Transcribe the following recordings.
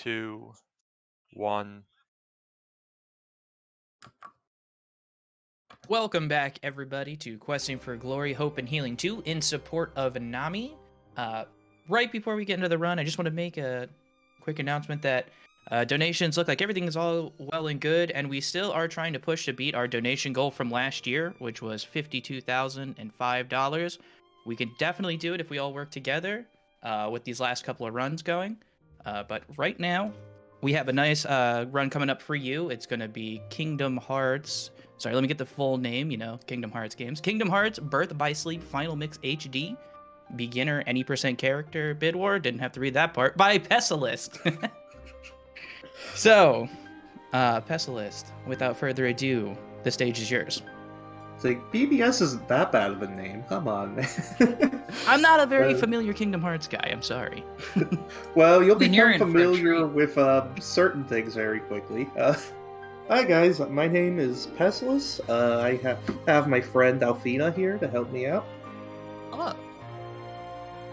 2, 1. Welcome back, everybody, to Questing for Glory, Hope, and Healing 2 in support of Nami. Right before we get into the run, I just want to make a quick announcement that donations look like everything is all well and good, and we still are trying to push to beat our donation goal from last year, which was $52,005. We can definitely do it if we all work together with these last couple of runs going. But right now, we have a nice run coming up for you. It's going to be Kingdom Hearts. Sorry, let me get the full name, Kingdom Hearts games. Kingdom Hearts Birth by Sleep Final Mix HD. Beginner any % character bid war. Didn't have to read that part. By Pessilist. So, Pessilist, without further ado, the stage is yours. It's like, BBS isn't that bad of a name. Come on, man. I'm not a very familiar Kingdom Hearts guy. I'm sorry. Well, you'll become familiar with certain things very quickly. Hi guys, my name is Pessilist. I have my friend Alfina here to help me out. Hello.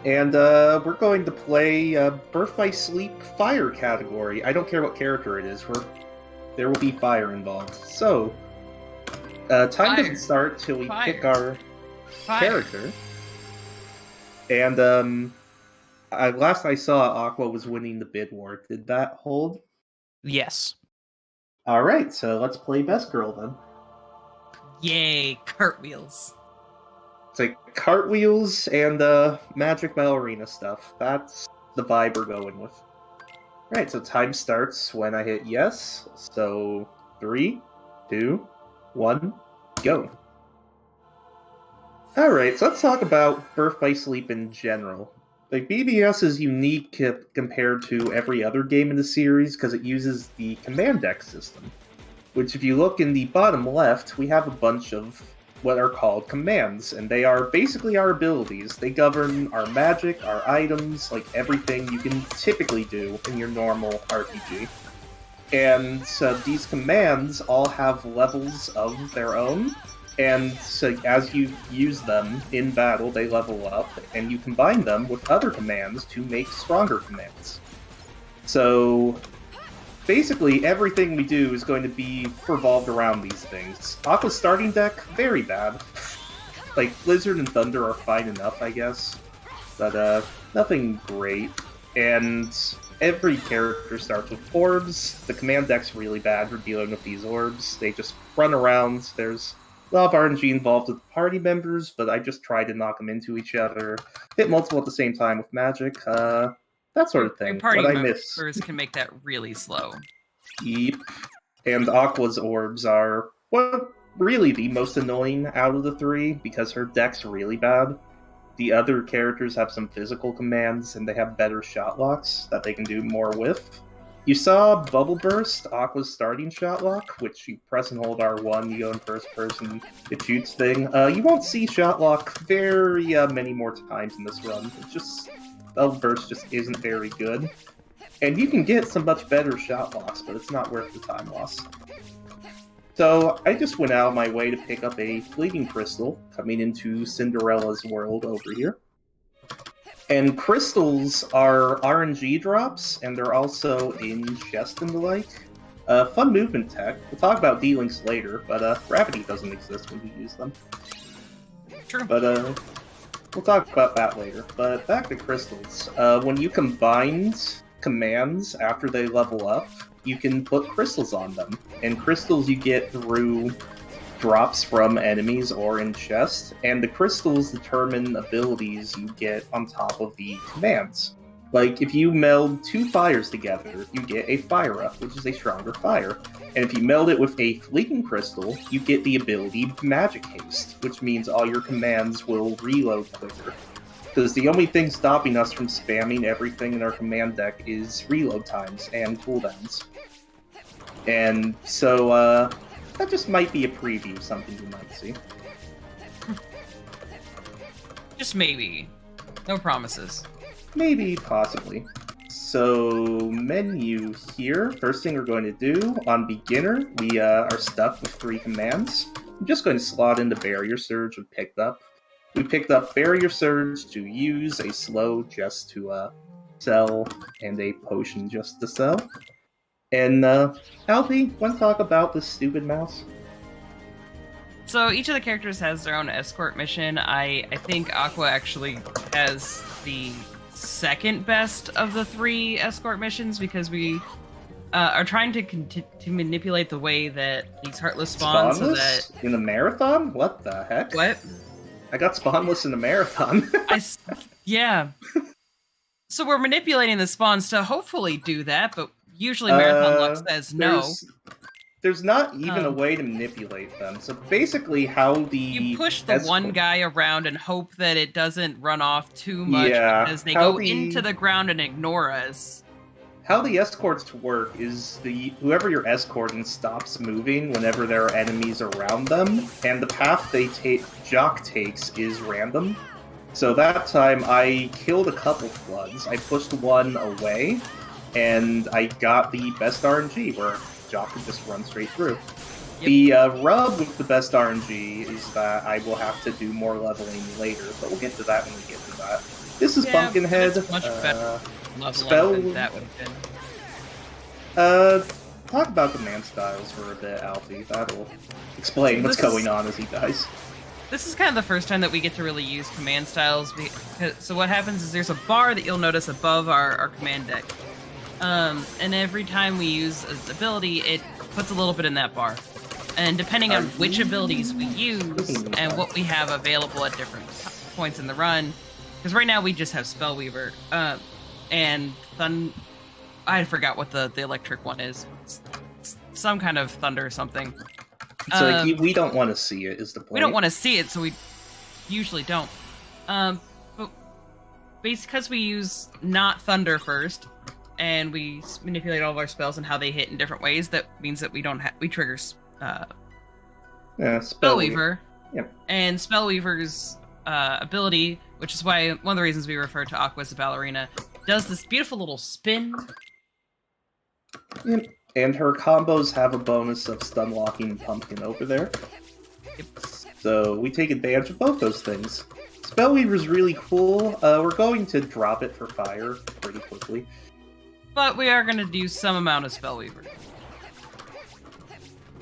And we're going to play Birth by Sleep Fire category. I don't care what character it is. There will be fire involved. So, time doesn't start till we pick our character. And last I saw, Aqua was winning the bid war. Did that hold? Yes. Alright, so let's play Best Girl then. Yay, cartwheels. It's like cartwheels and magic ballerina stuff. That's the vibe we're going with. Right, so time starts when I hit yes. So 3, 2, 1, go. Alright, so let's talk about Birth by Sleep in general. Like, BBS is unique compared to every other game in the series because it uses the command deck system. Which, if you look in the bottom left, we have a bunch of what are called commands, and they are basically our abilities. They govern our magic, our items, like everything you can typically do in your normal RPG. And so these commands all have levels of their own, and so as you use them in battle, they level up, and you combine them with other commands to make stronger commands. So basically, everything we do is going to be revolved around these things. Aqua's starting deck, very bad. Like, Blizzard and Thunder are fine enough, I guess. But, nothing great. And every character starts with orbs. The command deck's really bad for dealing with these orbs. They just run around. There's a lot of RNG involved with the party members, but I just try to knock them into each other. Hit multiple at the same time with magic. That sort of thing. Your party what members I miss. can make that really slow. Yep. And Aqua's orbs are, well, really the most annoying out of the three, because her deck's really bad. The other characters have some physical commands, and they have better shot locks that they can do more with. You saw Bubble Burst, Aqua's starting shot lock, which you press and hold R1, you go in first person, it shoots thing. You won't see shot lock very many more times in this run. It's just, Bubble Burst just isn't very good. And you can get some much better shot locks, but it's not worth the time loss. So I just went out of my way to pick up a Fleeting Crystal, coming into Cinderella's world over here. And crystals are RNG drops, and they're also in chest and the like. Fun movement tech. We'll talk about D-Links later, but gravity doesn't exist when you use them. True. But we'll talk about that later. But back to crystals. When you combine commands after they level up, you can put crystals on them. And crystals you get through drops from enemies or in chest, and the crystals determine abilities you get on top of the commands. Like, if you meld two fires together, you get a Fire Up, which is a stronger fire. And if you meld it with a Fleeting Crystal, you get the ability Magic Haste, which means all your commands will reload quicker. Because the only thing stopping us from spamming everything in our command deck is reload times and cooldowns. And so, that just might be a preview of something you might see. Just maybe. No promises. Maybe, possibly. So, menu here. First thing we're going to do, on beginner, we are stuck with 3 commands. I'm just going to slot into Barrier Surge we picked up. We picked up Barrier Surge to use a slow just to sell, and a potion just to sell. And, Alfie, want to talk about this stupid mouse? So each of the characters has their own escort mission. I think Aqua actually has the second best of the 3 escort missions because we are trying to manipulate the way that these Heartless spawn so that... In a marathon? What the heck? What? I got spawnless in a marathon. Yeah. So we're manipulating the spawns to hopefully do that, but usually Marathon Luck says no. There's not even a way to manipulate them. So basically how You push the one guy around and hope that it doesn't run off too much because they go into the ground and ignore us. How the escorts work is whoever you're escorting stops moving whenever there are enemies around them, and the path Jock takes is random. So that time I killed a couple floods. I pushed one away, and I got the best RNG where Jock could just run straight through. Yep. The rub with the best RNG is that I will have to do more leveling later, but we'll get to that when we get to that. This is Pumpkinhead. It's much better leveling than that would have been. Talk about command styles for a bit, Alfie. That'll explain what's going on as he dies. This is kind of the first time that we get to really use command styles. So what happens is there's a bar that you'll notice above our command deck. And every time we use an ability, it puts a little bit in that bar. And depending on which abilities we use and what we have available at different points in the run, because right now we just have Spellweaver, and I forgot what the electric one is. Some kind of thunder or something. So we don't want to see it, is the point. We don't want to see it, so we usually don't. But because we use not thunder first, and we manipulate all of our spells and how they hit in different ways, that means that we trigger Spellweaver. Yep. And Spellweaver's ability, which is why one of the reasons we refer to Aqua as a ballerina, does this beautiful little spin. Yep. And her combos have a bonus of stun locking Pumpkin over there. Yep. So we take advantage of both those things. Spellweaver's really cool. We're going to drop it for fire pretty quickly. But we are going to do some amount of Spellweaver.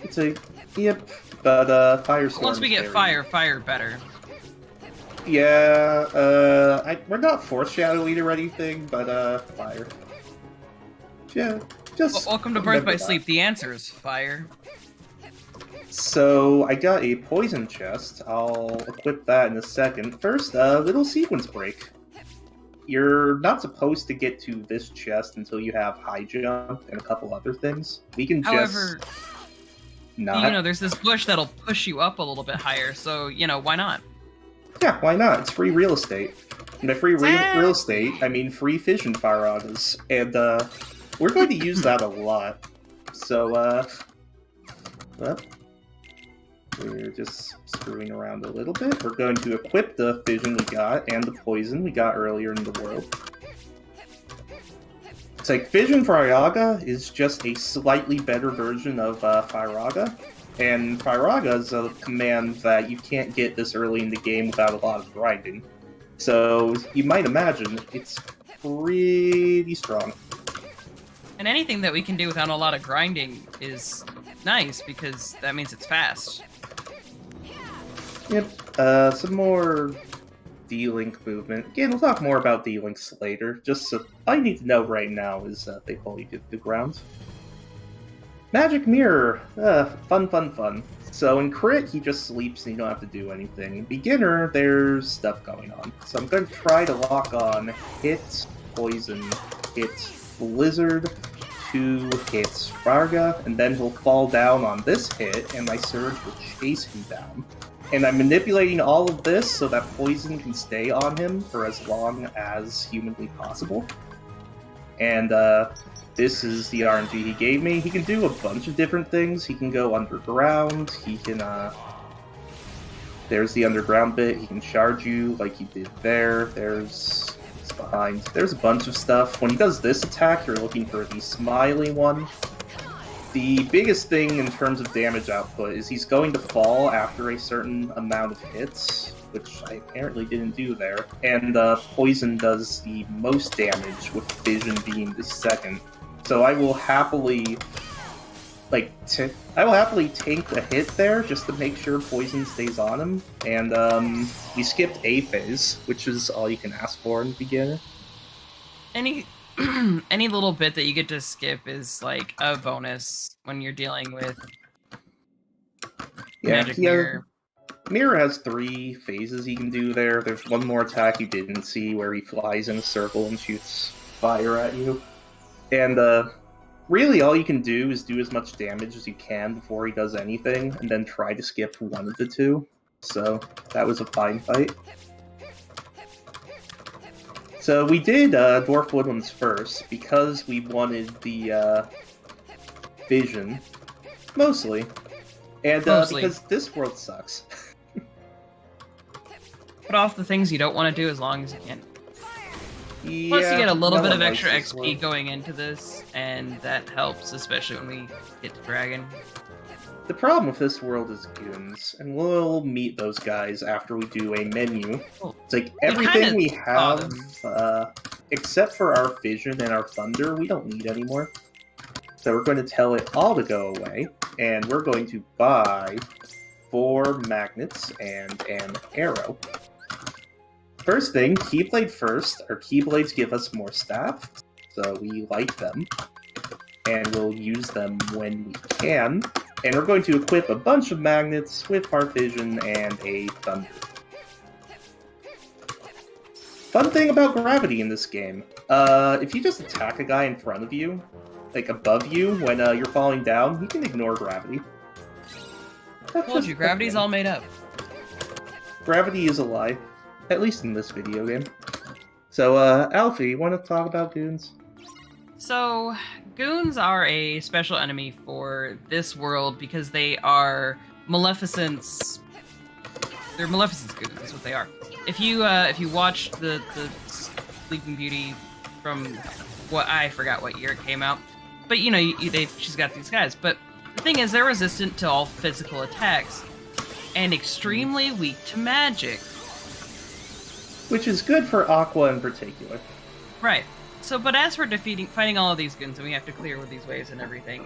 But Firestorm. Once we get fire better. Yeah, we're not Force Shadow Eater or anything, but fire. Yeah, just. Welcome to Birth by Sleep. The answer is fire. So I got a poison chest. I'll equip that in a second. First, little sequence break. You're not supposed to get to this chest until you have high jump and a couple other things. We can However, not. There's this bush that'll push you up a little bit higher, so, why not? Yeah, why not? It's free real estate. And by free real estate, I mean free fission Firagas. And, we're going to use that a lot. So, well, we're just screwing around a little bit. We're going to equip the fission we got and the poison we got earlier in the world. It's like Fission Firaga is just a slightly better version of Firaga. And Firaga is a command that you can't get this early in the game without a lot of grinding. So you might imagine it's pretty strong. And anything that we can do without a lot of grinding is nice, because that means it's fast. Yep, some more D-Link movement. Again, we'll talk more about D-Links later. Just so all you need to know right now is they pull you to the ground. Magic Mirror. Fun. So in Crit, he just sleeps and you don't have to do anything. In Beginner, there's stuff going on. So I'm going to try to lock on Hit, Poison, Hit, Blizzard, 2 hits Varga, and then he'll fall down on this hit, and my Surge will chase him down. And I'm manipulating all of this so that poison can stay on him for as long as humanly possible. And this is the RNG he gave me. He can do a bunch of different things. He can go underground. He can, there's the underground bit. He can charge you like he did there. There's behind. There's a bunch of stuff. When he does this attack, you're looking for the smiley one. The biggest thing in terms of damage output is he's going to fall after a certain amount of hits, which I apparently didn't do there. And poison does the most damage, with fission being the second. So I will happily, tank a hit there just to make sure poison stays on him. And we skipped a phase, which is all you can ask for in the beginning. Any little bit that you get to skip is like a bonus when you're dealing with Magic Mirror. Mirror has 3 phases he can do there. There's one more attack you didn't see where he flies in a circle and shoots fire at you. And really all you can do is do as much damage as you can before he does anything, and then try to skip one of the 2. So that was a fine fight. So we did Dwarf Woodlands first because we wanted the vision, mostly. And because this world sucks. Put off the things you don't want to do as long as you can. Yeah, Plus you get a little bit of likes extra this XP world. going into this, and that helps, especially when we get to Dragon. The problem with this world is goons, and we'll meet those guys after we do a menu. It's like everything we have, except for our vision and our thunder, we don't need anymore. So we're going to tell it all to go away, and we're going to buy 4 magnets and an arrow. First thing, Keyblade first. Our Keyblades give us more staff, so we like them. And we'll use them when we can. And we're going to equip a bunch of magnets with our vision and a thunder. Fun thing about gravity in this game. If you just attack a guy in front of you, like above you, when you're falling down, you can ignore gravity. I told you, gravity's all made up. Gravity is a lie. At least in this video game. So, Alfie, you want to talk about goons? So, goons are a special enemy for this world because they are Maleficent's... They're Maleficent's goons, that's what they are. If you watch the Sleeping Beauty from I forgot what year it came out, but you know, she's got these guys. But the thing is, they're resistant to all physical attacks and extremely weak to magic. Which is good for Aqua in particular. Right. So, but as for fighting all of these goons, and we have to clear with these waves and everything,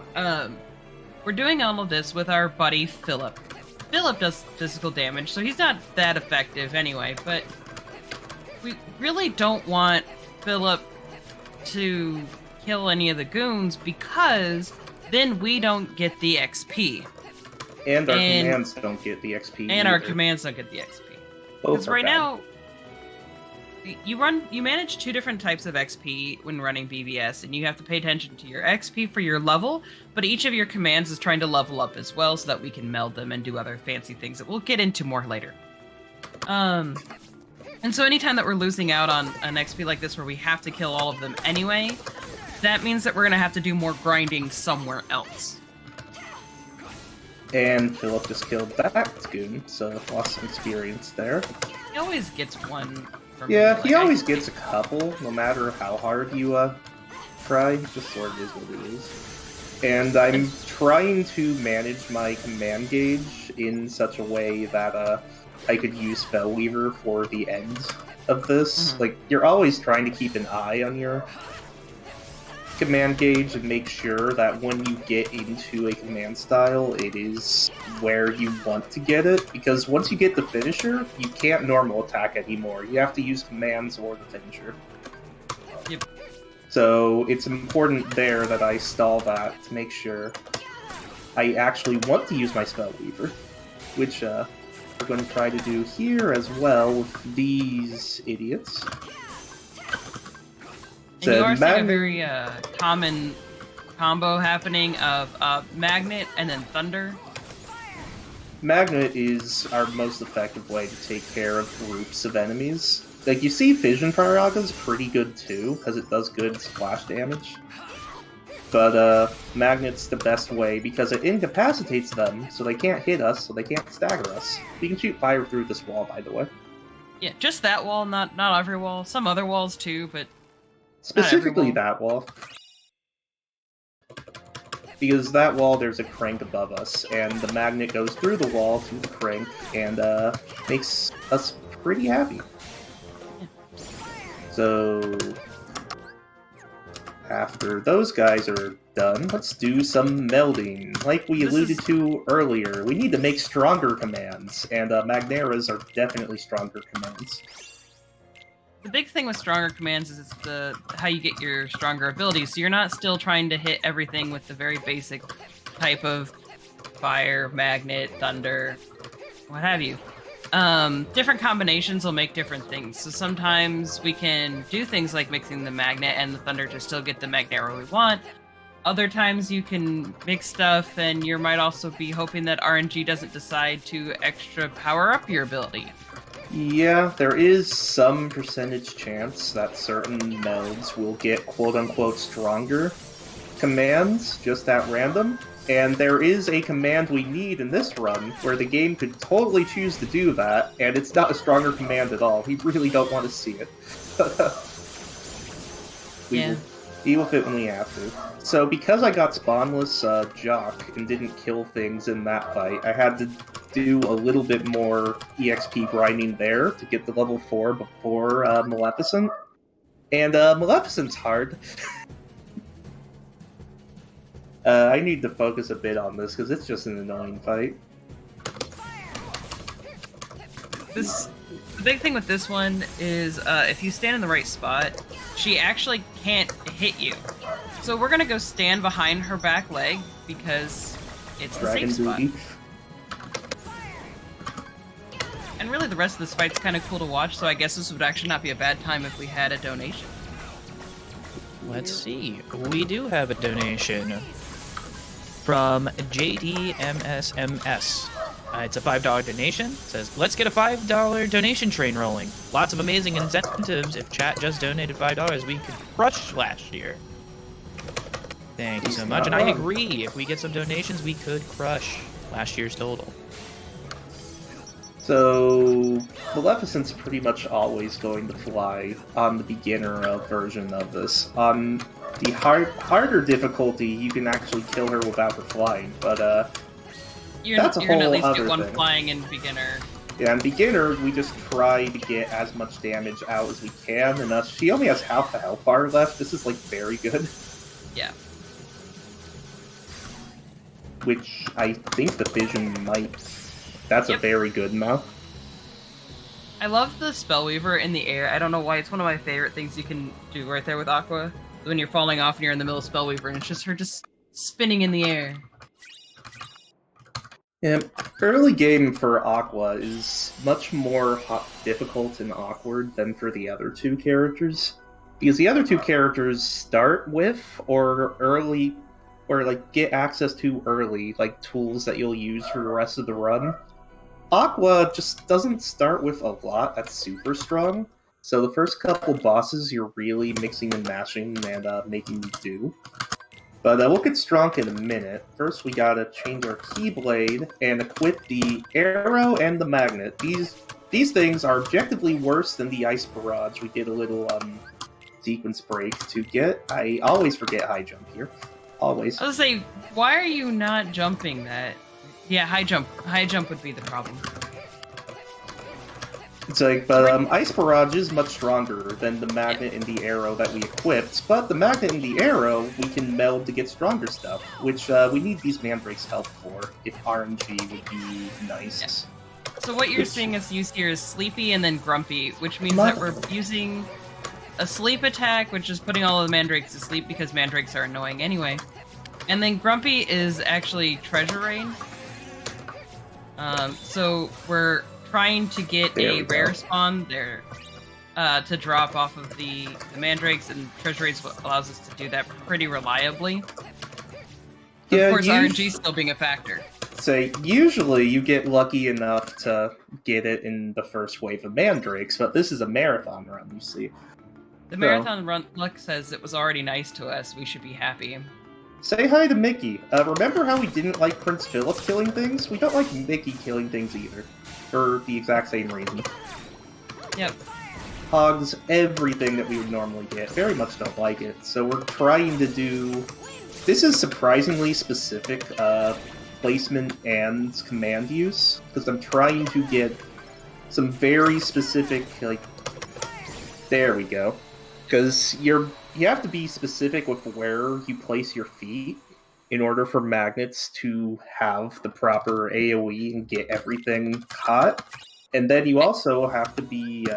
we're doing all of this with our buddy Philip. Philip does physical damage, so he's not that effective anyway, but we really don't want Philip to kill any of the goons because then we don't get the XP. And our commands don't get the XP. And either. our commands don't get the XP. Both Because are right bad. now, you manage 2 different types of XP when running BBS, and you have to pay attention to your XP for your level, but each of your commands is trying to level up as well so that we can meld them and do other fancy things that we'll get into more later. And so anytime that we're losing out on an XP like this where we have to kill all of them anyway, that means that we're going to have to do more grinding somewhere else. And Philip just killed that goon, so lost some experience there. He always gets one. Yeah, he always gets a couple, no matter how hard you try. It just sort of is what it is. And I'm trying to manage my command gauge in such a way that I could use Spellweaver for the end of this. Mm-hmm. Like, you're always trying to keep an eye on your command gauge and make sure that when you get into a command style, it is where you want to get it, because once you get the finisher, you can't normal attack anymore. You have to use commands or the finisher. Yep. So it's important there that I stall that to make sure I actually want to use my Spellweaver, which we're going to try to do here as well with these idiots. And you are seeing a very common combo happening of Magnet and then Thunder. Magnet is our most effective way to take care of groups of enemies. Like, you see Fission Firaga is pretty good too, because it does good splash damage. But Magnet's the best way because it incapacitates them, so they can't hit us, so they can't stagger us. You can shoot fire through this wall, by the way. Yeah, just that wall, not every wall. Some other walls too, but Specifically wall. that wall. Because that wall, there's a crank above us, and the magnet goes through the wall to the crank, and makes us pretty happy. So after those guys are done, let's do some melding. Like we alluded to earlier, we need to make stronger commands, and Magneras are definitely stronger commands. The big thing with stronger commands is it's how you get your stronger abilities. So you're not still trying to hit everything with the very basic type of fire, magnet, thunder, what have you. Different combinations will make different things. So sometimes we can do things like mixing the magnet and the thunder to still get the Magnera we want. Other times you can mix stuff, and you might also be hoping that RNG doesn't decide to extra power up your ability. Yeah, there is some percentage chance that certain melds will get quote-unquote stronger commands just at random, and there is a command we need in this run where the game could totally choose to do that, and it's not a stronger command at all. We really don't want to see it. We will fit when we have to. So because I got spawnless Jock and didn't kill things in that fight, I had to do a little bit more EXP grinding there to get the level 4 before Maleficent. And Maleficent's hard. I need to focus a bit on this because it's just an annoying fight. The big thing with this one is if you stand in the right spot, she actually can't hit you. So we're gonna go stand behind her back leg because it's the safe spot. And really the rest of this fight's kind of cool to watch, so I guess this would actually not be a bad time if we had a donation. Let's see. We do have a donation from JDMSMS. It's a $5 donation. It says, let's get a $5 donation train rolling. Lots of amazing incentives. If chat just donated $5, we could crush last year. Thank you so much. And I agree. If we get some donations, we could crush last year's total. So, Maleficent's pretty much always going to fly on the beginner version of this. On the harder difficulty, you can actually kill her without her flying, but that's a you're whole gonna at least other get one thing. flying in beginner. Yeah, in beginner, we just try to get as much damage out as we can, and she only has half the health bar left. This is, like, very good. Yeah. Which I think the Vision might... That's a very good amount. I love the Spellweaver in the air. I don't know why, it's one of my favorite things you can do right there with Aqua. When you're falling off and you're in the middle of Spellweaver, and it's just her just spinning in the air. Yeah, early game for Aqua is much more difficult and awkward than for the other two characters. Because the other two characters start with, or like get access to early, like tools that you'll use for the rest of the run. Aqua just doesn't start with a lot that's super strong, so the first couple bosses you're really mixing and mashing and making you do. But we'll get strong in a minute. First we gotta change our Keyblade and equip the arrow and the magnet. These things are objectively worse than the Ice Barrage we did a little sequence break to get. I always forget high jump here. Always. I was gonna say, why are you not jumping that? Yeah, high jump. High jump would be the problem. It's like, but Ice Barrage is much stronger than the magnet and the arrow that we equipped, but the magnet and the arrow we can meld to get stronger stuff, which we need these Mandrake's help for, if RNG would be nice. Yeah. So what you're seeing us use here is Sleepy and then Grumpy, which means that we're using a sleep attack, which is putting all of the Mandrakes to sleep because Mandrakes are annoying anyway. And then Grumpy is actually Treasure Rain. So we're trying to get a rare spawn there to drop off of the Mandrakes, and Treasure Rain allows us to do that pretty reliably. Yeah, of course, RNG still being a factor. So usually you get lucky enough to get it in the first wave of Mandrakes, but this is a marathon run, you see. The marathon run luck says it was already nice to us. We should be happy. Say hi to Mickey. Remember how we didn't like Prince Philip killing things? We don't like Mickey killing things either. For the exact same reason. Yep. Hogs everything that we would normally get. Very much don't like it. So we're trying to do... This is surprisingly specific placement and command use. Because I'm trying to get some very specific, like, there we go. Because you have to be specific with where you place your feet in order for magnets to have the proper AoE and get everything caught. And then you also have to be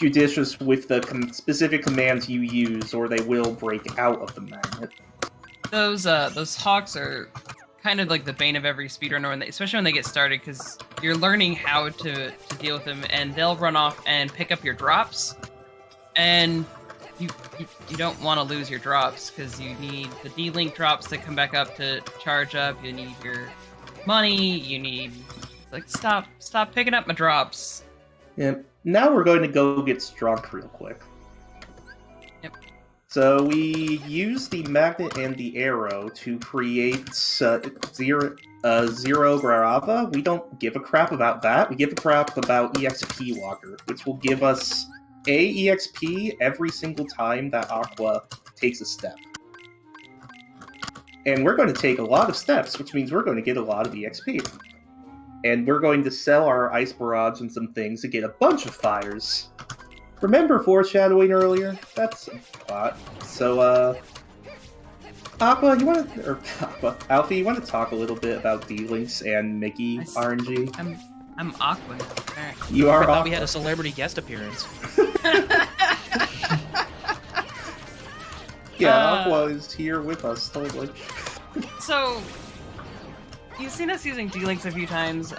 judicious with the specific commands you use, or they will break out of the magnet. Those hawks are kind of like the bane of every speedrunner, especially when they get started, because you're learning how to deal with them, and they'll run off and pick up your drops, and you don't want to lose your drops, because you need the D-Link drops to come back up to charge up, you need your money, you need... Like, stop picking up my drops. Yeah. Now we're going to go get Strunk real quick. Yep. So we use the magnet and the arrow to create zero Grarava. We don't give a crap about that. We give a crap about EXP Walker, which will give us a EXP every single time that Aqua takes a step. And we're going to take a lot of steps, which means we're going to get a lot of EXP. And we're going to sell our Ice Barrage and some things to get a bunch of fires. Remember foreshadowing earlier? That's a plot. So, Aqua, you want to... Or, Aqua. Alfie, you want to talk a little bit about D-Links and Mickey RNG? I'm Aqua. You are I thought Aqua. we had a celebrity guest appearance. Yeah, Aqua is here with us, totally. So... You've seen us using D-Links a few times,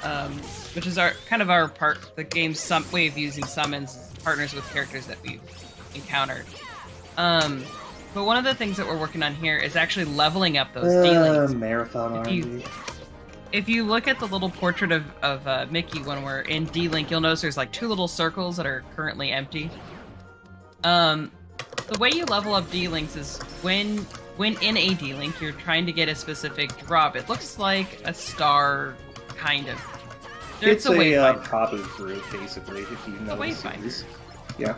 which is our the game's way of using summons, partners with characters that we've encountered. But one of the things that we're working on here is actually leveling up those D-Links. Marathon RNG. If you look at the little portrait of Mickey when we're in D-Link, you'll notice there's like 2 little circles that are currently empty. The way you level up D-Links is when in a D-Link, you're trying to get a specific drop. It looks like a star, kind of. It's a wayfinder fruit, basically, if you know the series. Yeah.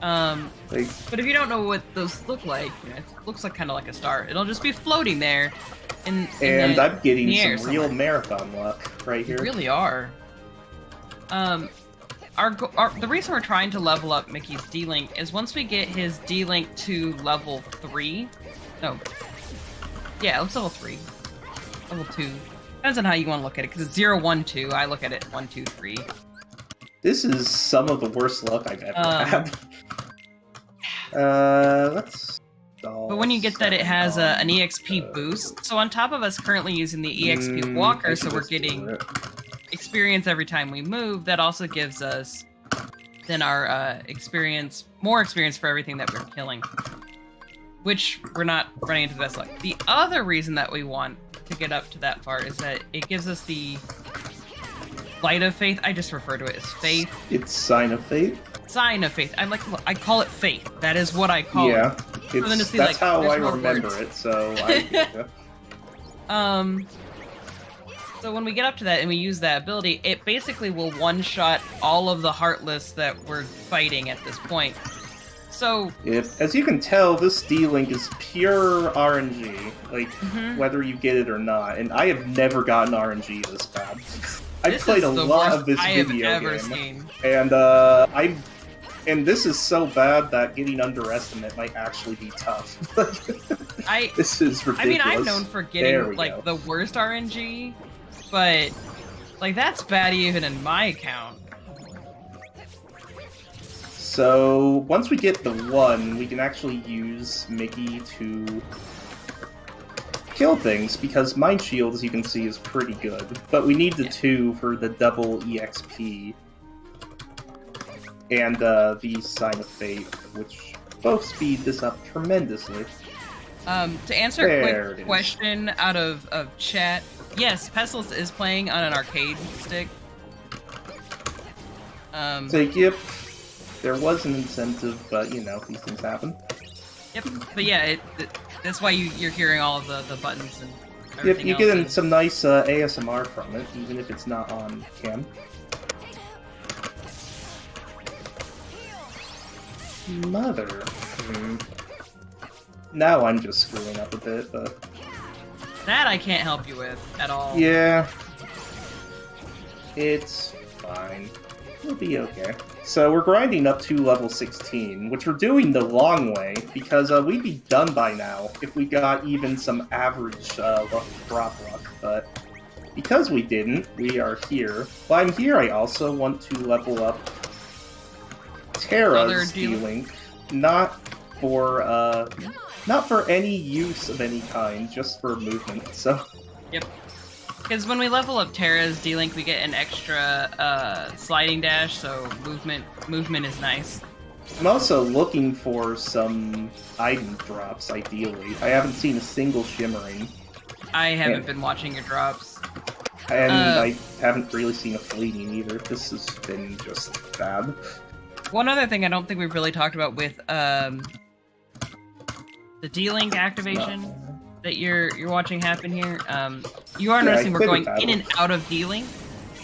But if you don't know what those look like, it looks like kind of like a star. It'll just be floating there. I'm getting some real marathon luck right here. You really are. The reason we're trying to level up Mickey's D-Link is once we get his D-Link to level 3... No. Yeah, it's level 3. Level 2. Depends on how you want to look at it, because it's 0, 1, 2. I look at it 1, 2, 3. This is some of the worst luck I've ever had. Let's... But when you get that, it has an EXP boost. So on top of us currently using the EXP Walker, so we're getting experience every time we move, that also gives us then our more experience for everything that we're killing. Which we're not running into the best luck. The other reason that we want to get up to that far is that it gives us the Light of Faith. I just refer to it as Faith. It's Sign of Faith? Sign of Faith. I call it Faith. That is what I call it. Yeah, that's how I remember it, so So when we get up to that and we use that ability, it basically will one-shot all of the Heartless that we're fighting at this point. So, as you can tell, this D-Link is pure RNG, like, whether you get it or not, and I have never gotten RNG this bad. I've played a lot of this video game, and this is so bad that getting underestimate might actually be tough. This is ridiculous. I mean, I'm known for getting, like, the worst RNG, but, like, that's bad even in my account. So, once we get the 1, we can actually use Mickey to kill things, because Mind Shield, as you can see, is pretty good. But we need the 2 for the double EXP. And the Sign of Fate, which both speed this up tremendously. To answer a quick question out of chat, yes, Pessilist is playing on an arcade stick. Yep. There was an incentive, but, you know, these things happen. Yep, but yeah, that's why you're hearing all of the buttons and Yep, everything you get some nice ASMR from it, even if it's not on cam. Mother. Now I'm just screwing up a bit, but... That I can't help you with at all. Yeah. It's fine. We'll be okay. So we're grinding up to level 16, which we're doing the long way, because we'd be done by now if we got even some average drop luck, but because we didn't, we are here. While I'm here, I also want to level up Terra's D-Link, not for any use of any kind, just for movement, so... Yep. Because when we level up Terra's D-Link, we get an extra sliding dash, so movement is nice. I'm also looking for some item drops, ideally. I haven't seen a single shimmering. I haven't been watching your drops. And I haven't really seen a fleeting either. This has been just bad. One other thing I don't think we've really talked about with the D-Link activation that you're watching happen here, you are noticing we're going in and out of D-Link.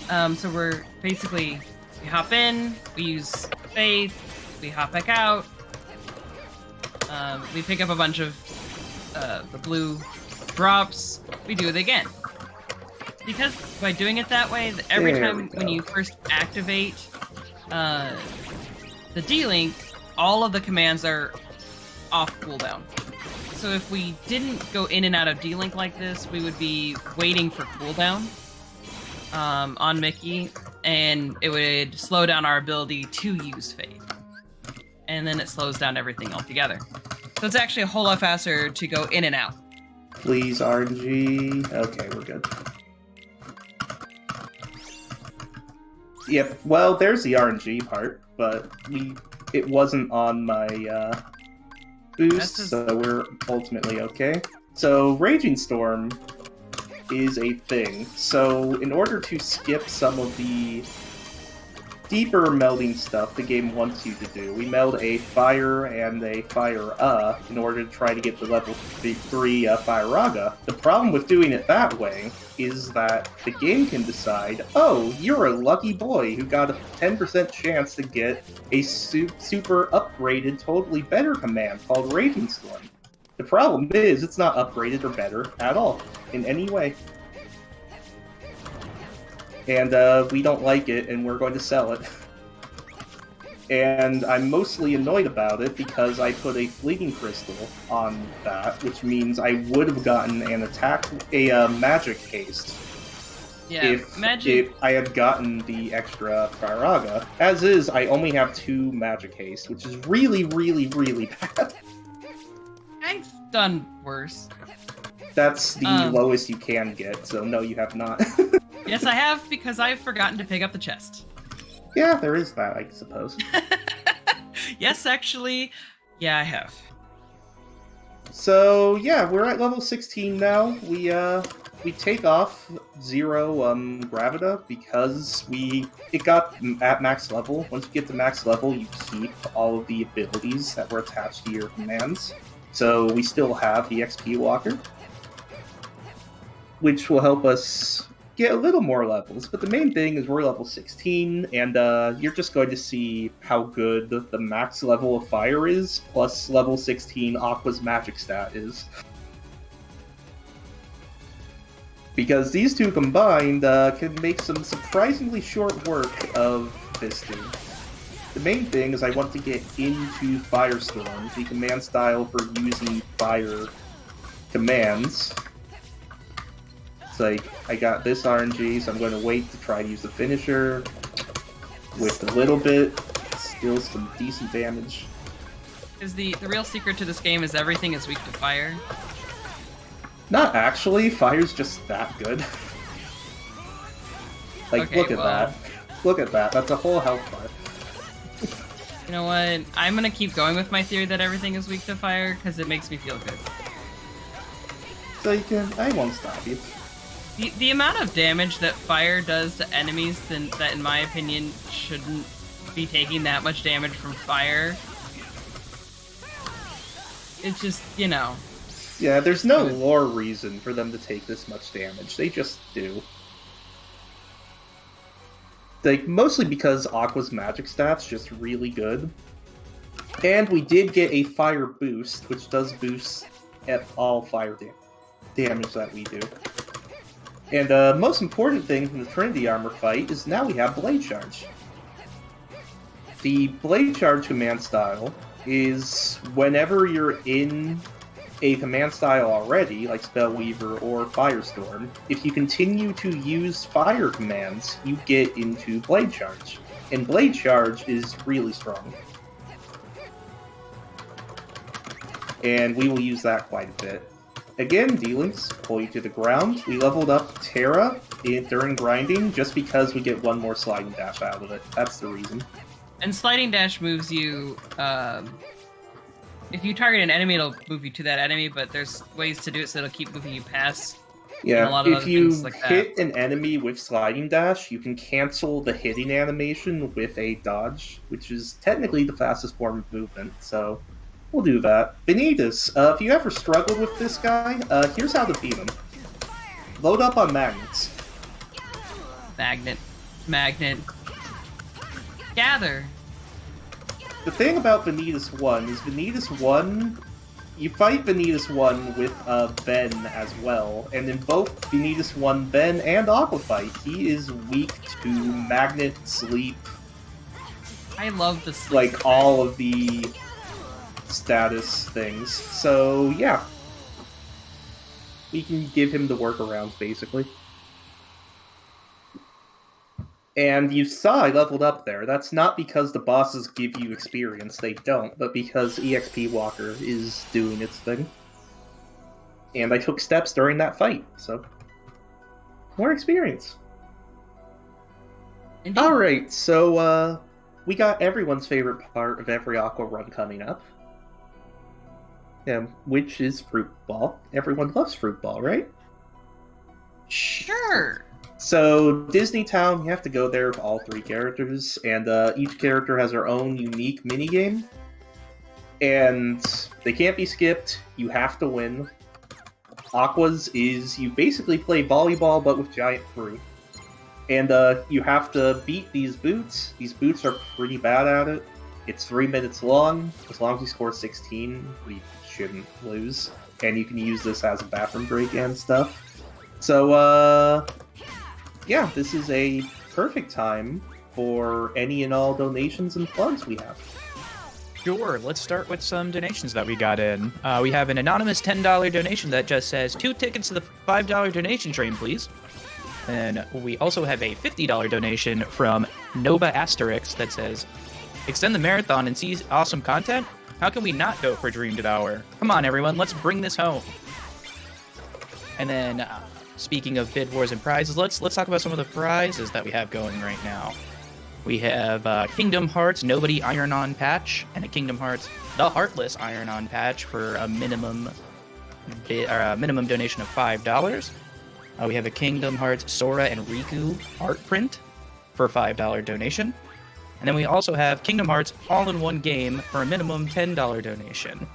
So we're basically, we hop in, we use Faith, we hop back out, we pick up a bunch of the blue drops, we do it again. Because by doing it that way, every time when you first activate the D-Link, all of the commands are off cooldown. So if we didn't go in and out of D-Link like this, we would be waiting for cooldown on Mickey, and it would slow down our ability to use Faith. And then it slows down everything altogether. So it's actually a whole lot faster to go in and out. Please, RNG. Okay, we're good. Yep, well, there's the RNG part, but it wasn't on my boost, so we're ultimately okay. So, Raging Storm is a thing. So, in order to skip some of the deeper melding stuff the game wants you to do, we meld a fire and a fire in order to try to get the level 3 Fire-Raga. The problem with doing it that way is that the game can decide, oh, you're a lucky boy who got a 10% chance to get a super upgraded, totally better command called Raging Storm. The problem is, it's not upgraded or better at all, in any way. And we don't like it, and we're going to sell it. And I'm mostly annoyed about it because I put a Fleeting Crystal on that, which means I would have gotten a magic haste. Yeah, if I had gotten the extra Fire-Raga. As is, I only have 2 magic haste, which is really, really, really bad. I've done worse. That's the lowest you can get, so no, you have not. Yes, I have, because I've forgotten to pick up the chest. Yeah, there is that, I suppose. Yes, actually, yeah, I have. So, yeah, we're at level 16 now. We take off 0 Gravita because it got at max level. Once you get to max level, you keep all of the abilities that were attached to your commands. So we still have the XP Walker, which will help us get a little more levels, but the main thing is we're level 16, and you're just going to see how good the max level of Fire is, plus level 16 Aqua's magic stat is. Because these two combined can make some surprisingly short work of this dude. The main thing is I want to get into Firestorm, the command style for using fire commands. It's like, I got this RNG, so I'm going to wait to try to use the finisher. With a little bit, still some decent damage. Because the real secret to this game is everything is weak to fire. Not actually, fire's just that good. Like, okay, look at that. Look at that, that's a whole health bar. You know what, I'm gonna keep going with my theory that everything is weak to fire, because it makes me feel good. So I won't stop you. The amount of damage that fire does to enemies that, in my opinion, shouldn't be taking that much damage from fire. It's just, you know. Yeah, there's no lore reason for them to take this much damage. They just do. Like, mostly because Aqua's magic stat's just really good. And we did get a fire boost, which does boost at all fire damage that we do. And the most important thing from the Trinity Armor fight is now we have Blade Charge. The Blade Charge command style is whenever you're in a command style already, like Spellweaver or Firestorm, if you continue to use fire commands, you get into Blade Charge. And Blade Charge is really strong. And we will use that quite a bit. Again, D-Links pull you to the ground. We leveled up Terra during grinding just because we get one more sliding dash out of it. That's the reason. And sliding dash moves you. If you target an enemy, it'll move you to that enemy, but there's ways to do it so it'll keep moving you past. Yeah, a lot of if other you things like that. hit an enemy with sliding dash, you can cancel the hitting animation with a dodge, which is technically the fastest form of movement, so we'll do that. Vanitas, if you ever struggled with this guy, here's how to beat him. Load up on magnets. Magnet. Gather. The thing about Vanitas 1 is Vanitas 1, you fight Vanitas 1 with Ben as well, and in both Vanitas 1 Ben and Aqua fight, he is weak to magnet, sleep, I love the sleep. like all of the status things. So yeah, we can give him the workarounds basically. And you saw I leveled up there. That's not because the bosses give you experience, they don't, but because EXP Walker is doing its thing. And I took steps during that fight, so more experience. Indeed. Alright, so we got everyone's favorite part of every Aqua run coming up. Which is Fruit Ball. Everyone loves Fruit Ball, right? Sure. So, Disney Town, you have to go there with all three characters, and each character has their own unique minigame. And they can't be skipped, you have to win. Aqua's is you basically play volleyball but with giant fruit. And you have to beat these boots. These boots are pretty bad at it. It's 3 minutes long. As long as you score 16, we shouldn't lose. And you can use this as a bathroom break and stuff. So, yeah, this is a perfect time for any and all donations and plugs we have. Sure, let's start with some donations that we got in. We have an anonymous $10 donation that just says, 2 tickets to the $5 donation train, please. And we also have a $50 donation from Nova Asterix that says, extend the marathon and see awesome content? How can we not go for Dream Devour? Come on, everyone, let's bring this home. And then, speaking of bid wars and prizes, let's talk about some of the prizes that we have going right now. We have Kingdom Hearts Nobody Iron-On patch and a Kingdom Hearts The Heartless Iron-On patch for a minimum donation of $5. We have a Kingdom Hearts Sora and Riku art print for a $5 donation. And then we also have Kingdom Hearts all-in-one game for a minimum $10 donation.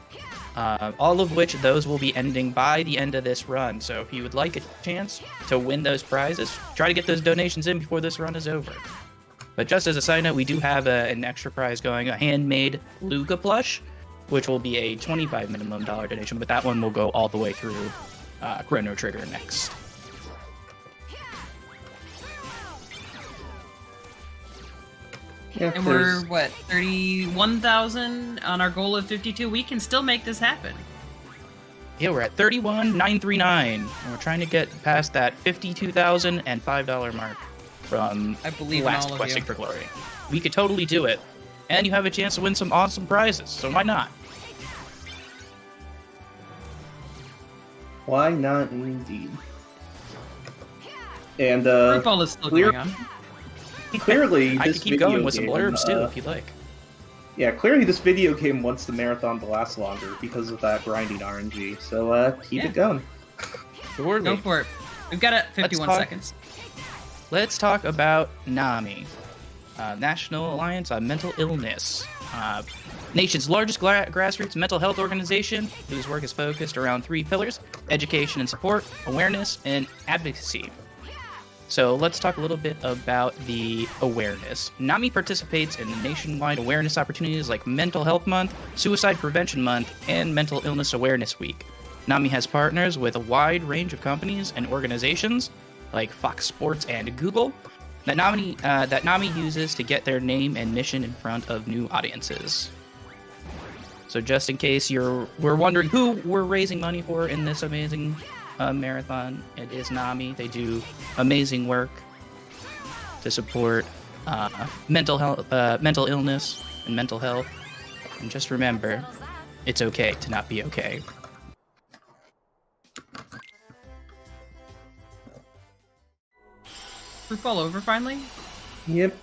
All of which those will be ending by the end of this run. So if you would like a chance to win those prizes, try to get those donations in before this run is over. But just as a side note, we do have an extra prize going, a handmade Luca plush, which will be a $25 minimum donation, but that one will go all the way through Chrono Trigger next. Yeah, And we're, 31,000 on our goal of 52? We can still make this happen. Yeah, we're at 31,939, and we're trying to get past that $52,000 and $5 mark from I believe last in all of Questing you. for Glory. We could totally do it, and you have a chance to win some awesome prizes, so why not? Why not, indeed? And, Fruit Ball is still going on. clearly, I this could keep video going with some game, blurbs too, if you'd like. Yeah, clearly this video game wants the marathon to last longer because of that grinding RNG, so keep it going. Sure, Go for it. We've got it. 51 seconds. Let's talk about NAMI, National Alliance on Mental Illness. Nation's largest grassroots mental health organization whose work is focused around 3 pillars: education and support, awareness, and advocacy. So let's talk a little bit about the awareness. NAMI participates in the nationwide awareness opportunities like Mental Health Month, Suicide Prevention Month, and Mental Illness Awareness Week. NAMI has partners with a wide range of companies and organizations, like Fox Sports and Google, that Nami uses to get their name and mission in front of new audiences. So just in case we're wondering who we're raising money for in this amazing marathon, it is Nami. They do amazing work to support mental illness and mental health. And just remember, it's okay to not be okay. Proof all over finally? Yep.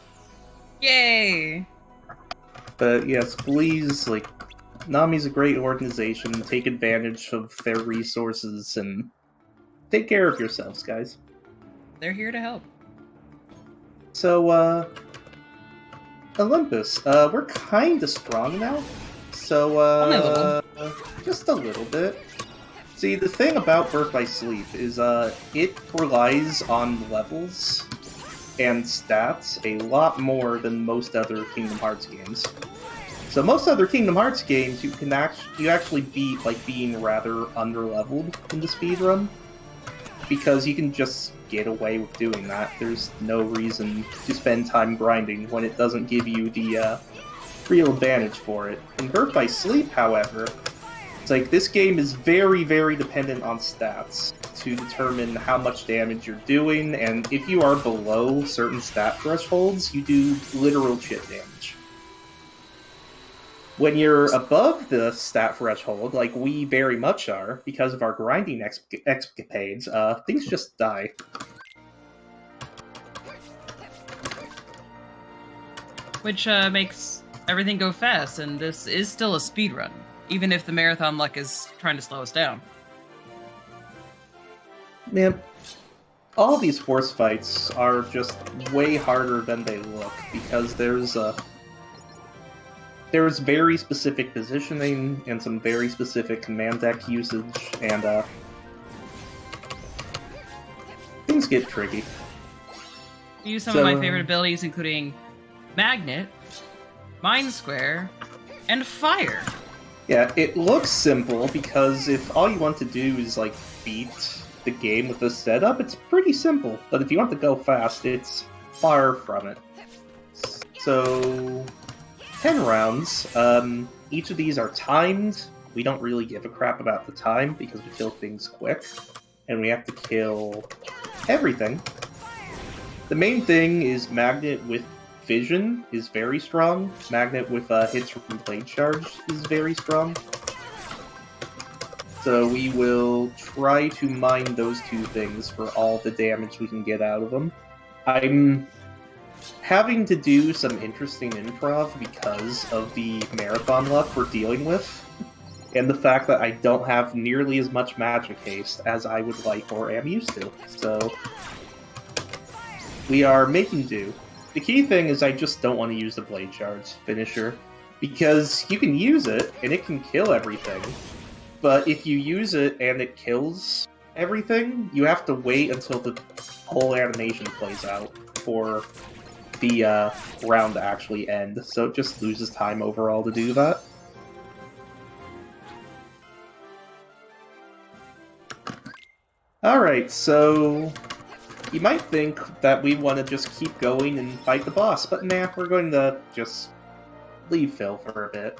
Yay! But yes, please, like, Nami's a great organization. Take advantage of their resources and take care of yourselves, guys. They're here to help. So, Olympus, we're kinda strong now. So, Only a little. just a little bit. See, the thing about Birth by Sleep is, it relies on levels and stats a lot more than most other Kingdom Hearts games. So most other Kingdom Hearts games, you actually beat like being rather underleveled in the speedrun, because you can just get away with doing that. There's no reason to spend time grinding when it doesn't give you the real advantage for it. In Birth by Sleep, however, it's like this game is very, very dependent on stats to determine how much damage you're doing, and if you are below certain stat thresholds, you do literal shit damage. When you're above the stat threshold, like we very much are, because of our grinding escapades, things just die. Which makes everything go fast, and this is still a speedrun, even if the marathon luck is trying to slow us down. Man, all these force fights are just way harder than they look, because there's very specific positioning and some very specific command deck usage, and things get tricky. Use some of my favorite abilities, including Magnet, Mind Square, and Fire. Yeah, it looks simple, because if all you want to do is, like, beat the game with this setup, it's pretty simple. But if you want to go fast, it's far from it. So, 10 rounds. Each of these are timed. We don't really give a crap about the time, because we kill things quick. And we have to kill everything. The main thing is Magnet with Vision is very strong. Magnet with hits from Blade Charge is very strong. So we will try to mine those two things for all the damage we can get out of them. I'm having to do some interesting improv because of the marathon luck we're dealing with, and the fact that I don't have nearly as much magic haste as I would like or am used to. So we are making do. The key thing is I just don't want to use the Blade Charge finisher, because you can use it and it can kill everything, but if you use it and it kills everything, you have to wait until the whole animation plays out for the round to actually end, so it just loses time overall to do that. Alright, so you might think that we want to just keep going and fight the boss, but nah, we're going to just leave Phil for a bit.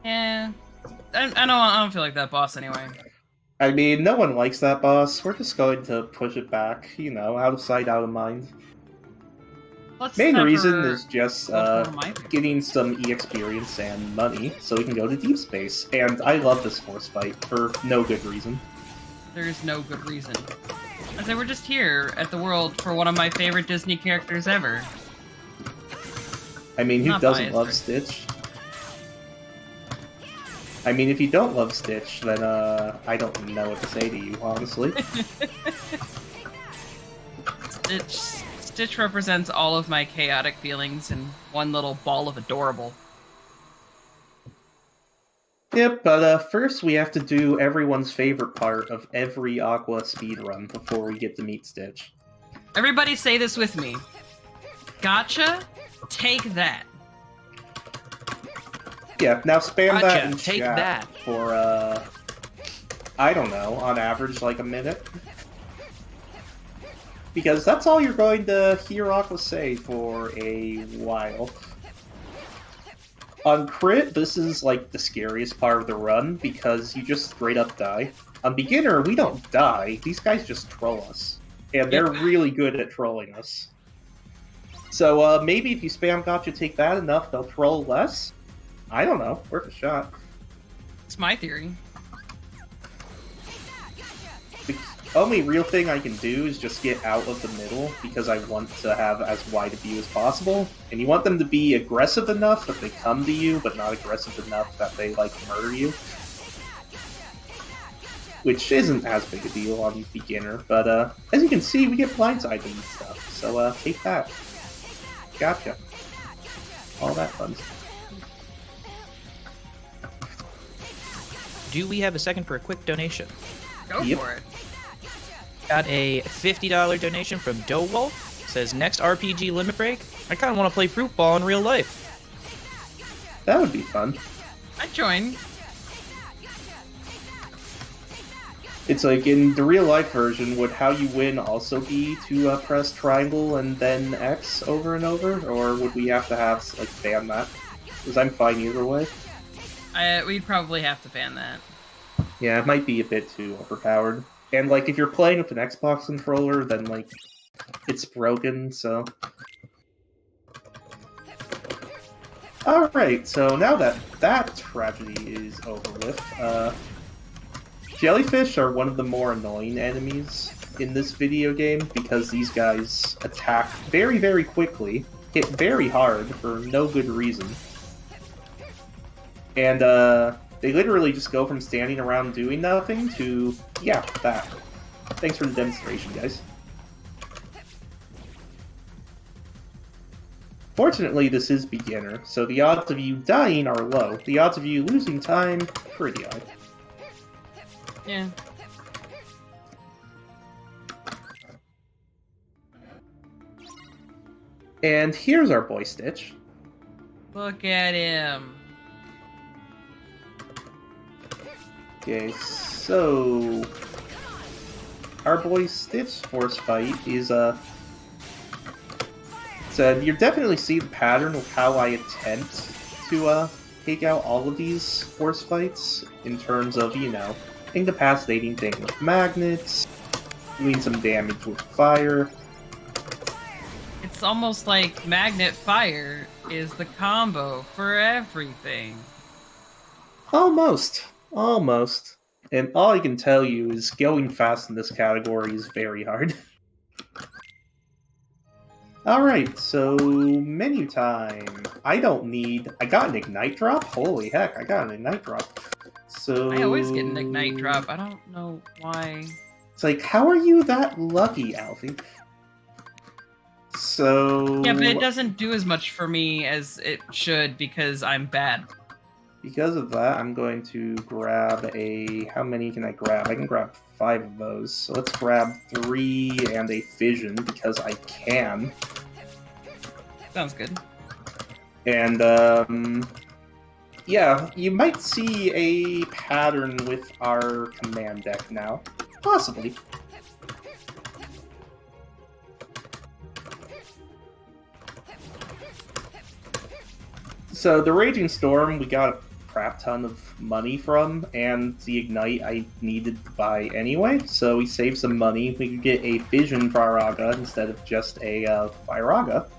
Yeah, I don't feel like that boss anyway. I mean, no one likes that boss. We're just going to push it back, you know, out of sight, out of mind. Main reason is just getting some E-experience and money so we can go to deep space. And I love this force fight for no good reason. There's no good reason. I say we're just here at the world for one of my favorite Disney characters ever. I mean, who Not doesn't biased, love right? Stitch? I mean, if you don't love Stitch, then I don't know what to say to you, honestly. Stitch represents all of my chaotic feelings in one little ball of adorable. Yep, but first we have to do everyone's favorite part of every Aqua speedrun before we get to meet Stitch. Everybody say this with me. Gotcha, take that. Yeah, now spam that in Take chat that. for, I don't know, on average, like a minute. because that's all you're going to hear Aqua say for a while. On crit, this is like the scariest part of the run because you just straight up die. On beginner, we don't die. These guys just troll us. And they're really good at trolling us. So maybe if you spam Gotcha Take That enough, they'll troll less? I don't know. Worth a shot. It's my theory. The only real thing I can do is just get out of the middle because I want to have as wide a view as possible. And you want them to be aggressive enough that they come to you, but not aggressive enough that they, like, murder you. Which isn't as big a deal on beginner, but as you can see, we get blindsided and stuff. So take that. Gotcha. All that fun stuff. Do we have a second for a quick donation? Go for it. Got a $50 donation from Dowolf. Says, next RPG limit break? I kind of want to play Fruit Ball in real life. That would be fun. I'd join. It's like in the real life version, would how you win also be to press triangle and then X over and over? Or would we have to have, like, ban that? Because I'm fine either way. We'd probably have to ban that. Yeah, it might be a bit too overpowered. And, like, if you're playing with an Xbox controller, then, like, it's broken, so... Alright, so now that that tragedy is over with, jellyfish are one of the more annoying enemies in this video game, because these guys attack very, very quickly, hit very hard for no good reason. And, they literally just go from standing around doing nothing to, yeah, that. Thanks for the demonstration, guys. Fortunately, this is beginner, so the odds of you dying are low. The odds of you losing time, pretty high. Yeah. And here's our boy Stitch. Look at him. Okay, so... Our boy Stitch force fight is, so you definitely see the pattern of how I attempt to, take out all of these force fights in terms of, you know, incapacitating things with magnets, doing some damage with fire. It's almost like magnet fire is the combo for everything. Almost. Almost. And all I can tell you is going fast in this category is very hard. Alright, so menu time. I got an Ignite drop? Holy heck, I got an Ignite drop. So... I always get an Ignite drop. I don't know why. It's like, how are you that lucky, Alfie? So... Yeah, but it doesn't do as much for me as it should because I'm bad. Because of that, I'm going to grab a... How many can I grab? I can grab 5 of those. So let's grab 3 and a fission, because I can. Sounds good. And, yeah, you might see a pattern with our command deck now. Possibly. So the Raging Storm, we got a crap ton of money from, and the Ignite I needed to buy anyway, so we saved some money. We could get a Fission Firaga instead of just a Firaga,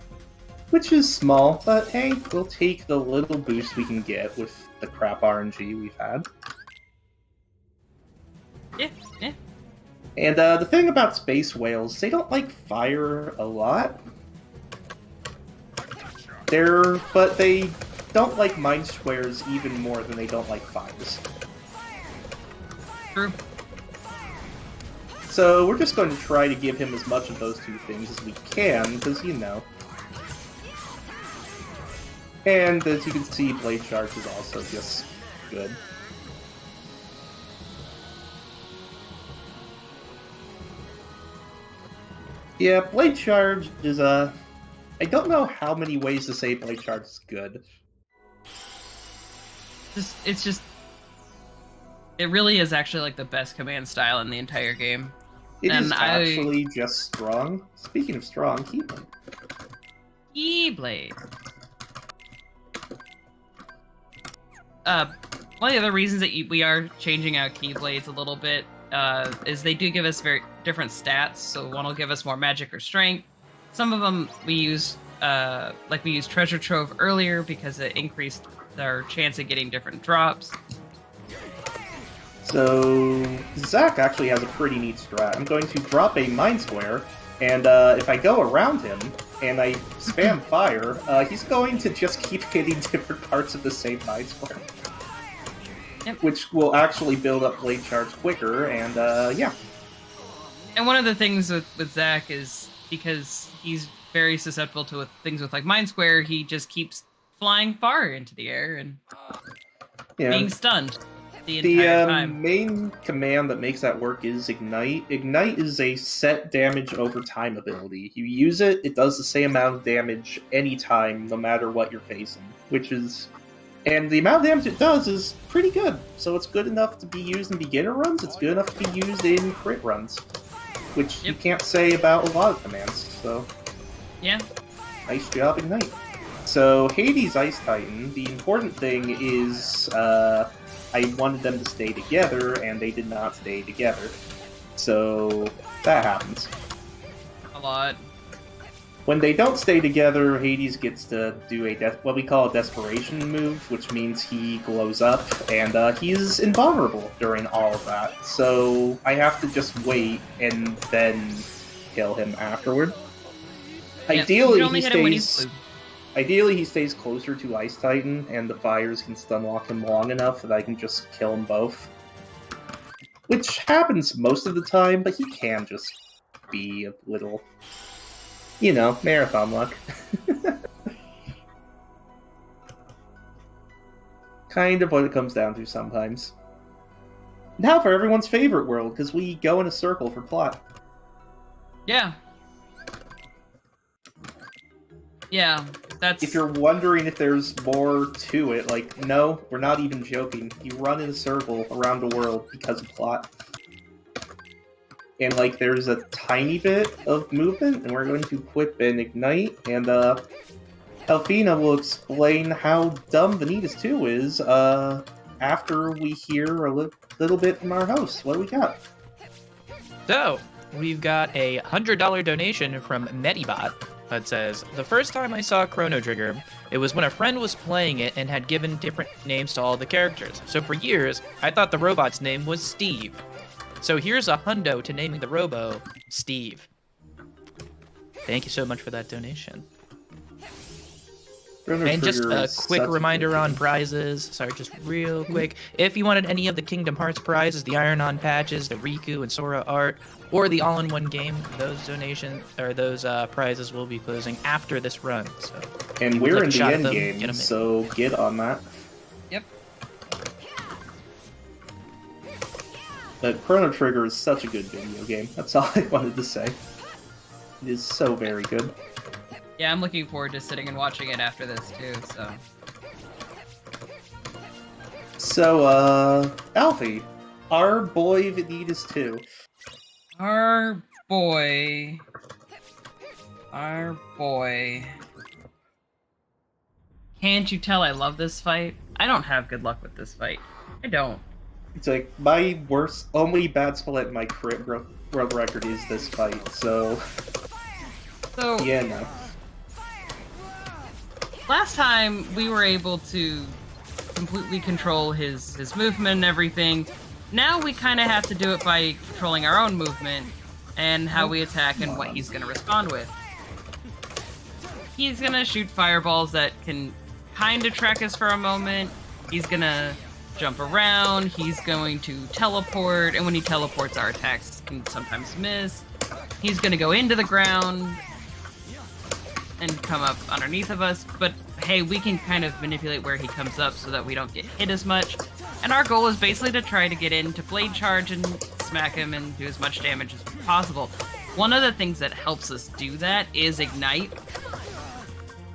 which is small, but hey, we'll take the little boost we can get with the crap RNG we've had. Yeah, yeah. And the thing about Space Whales, they don't like fire a lot. But they don't like Mind Squares even more than they don't like fires. True. So we're just going to try to give him as much of those two things as we can, because, you know. And as you can see, Blade Charge is also just good. Yeah, Blade Charge is, I don't know how many ways to say Blade Charge is good. It really is actually like the best command style in the entire game. It is And I- actually just strong. Speaking of strong, Keyblade. Keyblade. One of the other reasons that we are changing out Keyblades a little bit is they do give us very different stats. So one will give us more magic or strength. Some of them we use, like we used Treasure Trove earlier because it increased our chance of getting different drops. So, Zach actually has a pretty neat strat. I'm going to drop a Mind Square, and if I go around him and I spam fire, he's going to just keep hitting different parts of the same Mind Square. Yep. Which will actually build up Blade Charge quicker, and yeah. And one of the things with Zach is because he's very susceptible to things with like Mind Square, he just keeps flying far into the air and being stunned the entire time. Main command that makes that work is Ignite. Ignite is a set damage over time ability. You use it, it does the same amount of damage anytime, no matter what you're facing. And the amount of damage it does is pretty good. So it's good enough to be used in beginner runs, it's good enough to be used in crit runs. Which you can't say about a lot of commands, so... Yeah. Nice job, Ignite. So, Hades Ice Titan, the important thing is, I wanted them to stay together, and they did not stay together. So, that happens. A lot. When they don't stay together, Hades gets to do what we call a Desperation move, which means he glows up, and he's invulnerable during all of that. So, I have to just wait and then kill him afterward. Yeah, Ideally, he stays closer to Ice Titan, and the fires can stunlock him long enough that I can just kill them both. Which happens most of the time, but he can just be a little, marathon luck. Kind of what it comes down to sometimes. Now for everyone's favorite world, because we go in a circle for plot. Yeah. Yeah, that's... If you're wondering if there's more to it, no, we're not even joking. You run in a circle around the world because of plot. And, there's a tiny bit of movement, and we're going to equip an Ignite, and, Elfina will explain how dumb Vanitas 2 is, after we hear a little bit from our host. What do we got? So, we've got a $100 donation from Medibot that says, the first time I saw Chrono Trigger, it was when a friend was playing it and had given different names to all the characters. So for years, I thought the robot's name was Steve. So here's a hundo to naming the robo Steve. Thank you so much for that donation. And just a quick reminder on prizes. Sorry, just real quick. If you wanted any of the Kingdom Hearts prizes, the Iron-On patches, the Riku and Sora art, or the all-in-one game, those prizes will be closing after this run. So, and we're in the end game, so get on that. Yep. But Chrono Trigger is such a good video game. That's all I wanted to say. It is so very good. Yeah, I'm looking forward to sitting and watching it after this, too, so... So, Alfie, our boy Vanitas 2. Our boy... Can't you tell I love this fight? I don't have good luck with this fight. I don't. It's my only bad split in my crit world record is this fight, so... Yeah, no. Last time, we were able to completely control his movement and everything. Now we kind of have to do it by controlling our own movement and how we attack and what he's going to respond with. He's going to shoot fireballs that can kind of track us for a moment. He's going to jump around. He's going to teleport, and when he teleports, our attacks can sometimes miss. He's going to go into the ground and come up underneath of us, but hey, we can kind of manipulate where he comes up so that we don't get hit as much. And our goal is basically to try to get into Blade Charge and smack him and do as much damage as possible. One of the things that helps us do that is Ignite.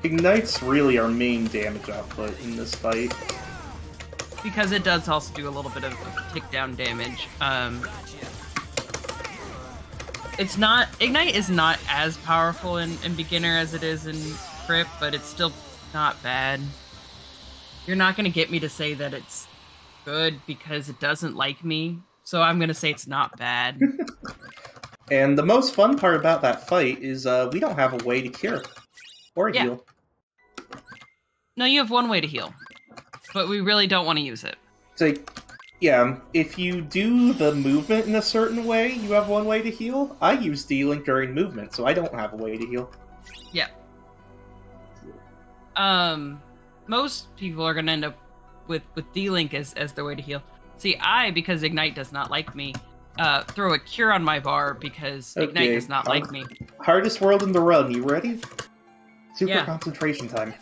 Ignite's really our main damage output in this fight. Because it does also do a little bit of tick down damage. It's not Ignite is not as powerful in beginner as it is in Crypt, but it's still not bad. You're not gonna get me to say that it's good because it doesn't like me, so I'm gonna say it's not bad. And the most fun part about that fight is we don't have a way to cure or heal. No, you have one way to heal, but we really don't want to use it. It's like, yeah, if you do the movement in a certain way, you have one way to heal. I use D-Link during movement, so I don't have a way to heal. Yeah. Most people are gonna end up with D-Link as their way to heal. See, because Ignite does not like me, throw a cure on my bar because Ignite does not like me. Hardest world in the run, you ready? Super concentration time.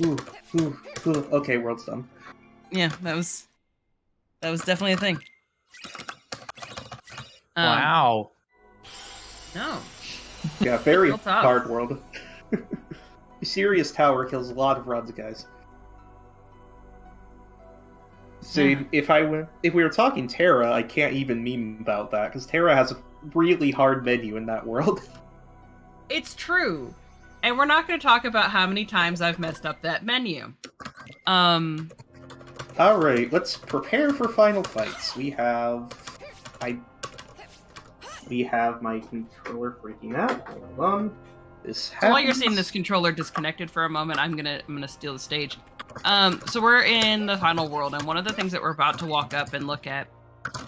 Ooh. Okay, world's done. Yeah, that was definitely a thing. Wow. No. Yeah, very hard world. Serious Tower kills a lot of runs, guys. See, if we were talking Terra, I can't even meme about that, because Terra has a really hard menu in that world. It's true. And we're not going to talk about how many times I've messed up that menu. Alright, let's prepare for final fights. We have my controller freaking out. Hold on. This happens. So while you're seeing this controller disconnected for a moment, I'm gonna steal the stage. So we're in the final world, and one of the things that we're about to walk up and look at